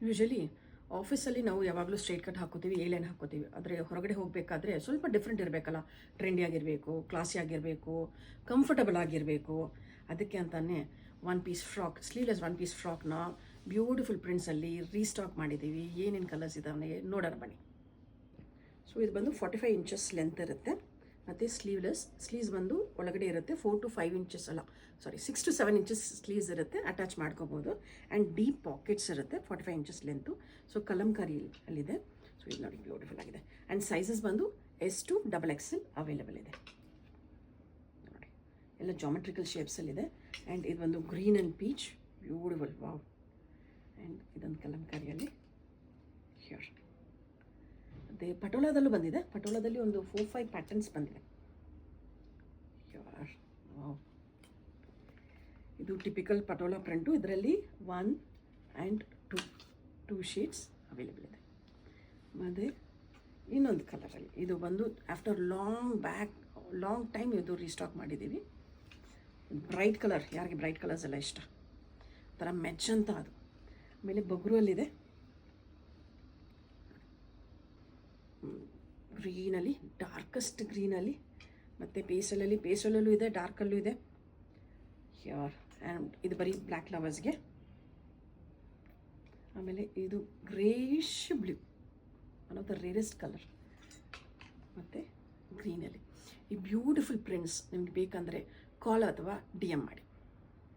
Usually ಆಫೀಸಲ್ಲಿ ನಾವು ಯಾವಾಗಲೂ ಸ್ಟ್ರೈಟ್ ಕಟ್ ಹಾಕೋತೀವಿ, ಏಲೈನ್ ಹಾಕೋತೀವಿ. ಆದರೆ ಹೊರಗಡೆ ಹೋಗಬೇಕಾದ್ರೆ ಸ್ವಲ್ಪ ಡಿಫ್ರೆಂಟ್ ಇರಬೇಕಲ್ಲ, ಟ್ರೆಂಡಿ ಆಗಿರಬೇಕು, ಕ್ಲಾಸಿ ಆಗಿರಬೇಕು, ಕಂಫರ್ಟಬಲ್ ಆಗಿರಬೇಕು. ಅದಕ್ಕೆ ಅಂತಾನೆ one piece frock, sleeveless one piece ಫ್ರಾಕ್ನ ಬ್ಯೂಟಿಫುಲ್ ಪ್ರಿಂಟ್ಸಲ್ಲಿ ರೀಸ್ಟಾಕ್ ಮಾಡಿದ್ದೀವಿ. ಏನೇನು ಕಲರ್ಸ್ ಇದ್ದಾವೆ ನೋಡೋಣ ಬನ್ನಿ. ಸೊ ಇದು ಬಂದು 45 ಇಂಚಸ್ ಲೆಂತ್ ಇರುತ್ತೆ, ಮತ್ತು ಸ್ಲೀವ್ಸ್ ಬಂದು ಒಳಗಡೆ ಇರುತ್ತೆ 4 to 5 inches, 6 to 7 inches sleeves ಇರುತ್ತೆ, ಅಟ್ಯಾಚ್ ಮಾಡ್ಕೋಬೋದು. ಆ್ಯಂಡ್ ಡೀಪ್ ಪಾಕೆಟ್ಸ್ ಇರುತ್ತೆ, 45 ಇಂಚಸ್ ಲೆಂತು. ಸೊ ಕಲಂಕಾರಿ ಅಲ್ಲಿದೆ. ಸೊ ಇದು ನೋಡಿ ಬ್ಯೂಟಿಫುಲ್ ಆಗಿದೆ. ಆ್ಯಂಡ್ ಸೈಜಸ್ ಬಂದು S to XXL ಅವೈಲೇಬಲ್ ಇದೆ. ನೋಡಿ ಎಲ್ಲ ಜಾಮೆಟ್ರಿಕಲ್ ಶೇಪ್ಸಲ್ಲಿದೆ. ಆ್ಯಂಡ್ ಇದು ಬಂದು green and peach, beautiful, wow. And ಇದೊಂದು ಕಲಂಕಾರಿಯಲ್ಲಿ ಹಿಯರ್. ಮತ್ತು ಪಟೋಲಾದಲ್ಲೂ ಬಂದಿದೆ. ಪಟೋಲಾದಲ್ಲಿ ಒಂದು 4-5 ಪ್ಯಾಟರ್ನ್ಸ್ ಬಂದಿದೆ. ಇದು ಟಿಪಿಕಲ್ ಪಟೋಲಾ ಪ್ರಿಂಟು. ಇದರಲ್ಲಿ 1 and 2 ಶೇಡ್ಸ್ ಅವೈಲೇಬಲ್ ಇದೆ. ಮತ್ತು ಇನ್ನೊಂದು ಕಲರಲ್ಲಿ ಇದು ಬಂದು ಆಫ್ಟರ್ ಲಾಂಗ್ ಟೈಮ್ ಇದು ರೀಸ್ಟಾಕ್ ಮಾಡಿದ್ದೀವಿ. ಬ್ರೈಟ್ ಕಲರ್, ಯಾರಿಗೆ ಬ್ರೈಟ್ ಕಲರ್ಸ್ ಎಲ್ಲ ಇಷ್ಟ, ಥರ ಮೆಚ್ ಅಂತ ಅದು. ಆಮೇಲೆ ಬೊಗ್ರುವಲ್ಲಿದೆ, ಗ್ರೀನಲ್ಲಿ, ಡಾರ್ಕೆಸ್ಟ್ ಗ್ರೀನಲ್ಲಿ, ಮತ್ತು ಪೇಸಲಲ್ಲೂ ಇದೆ, ಡಾರ್ಕಲ್ಲೂ ಇದೆ. ಹಿಯರ್ ಆ್ಯಂಡ್ ಇದು ಬರೀ ಬ್ಲ್ಯಾಕ್ ಲವರ್ಸ್ಗೆ. ಆಮೇಲೆ ಇದು greyish blue, one of the rarest colour, ಮತ್ತು ಗ್ರೀನಲ್ಲಿ. ಈ ಬ್ಯೂಟಿಫುಲ್ ಪ್ರಿಂಟ್ಸ್ ನಿಮ್ಗೆ ಬೇಕಂದರೆ ಕಾಲ್ ಅಥವಾ DM ಮಾಡಿ.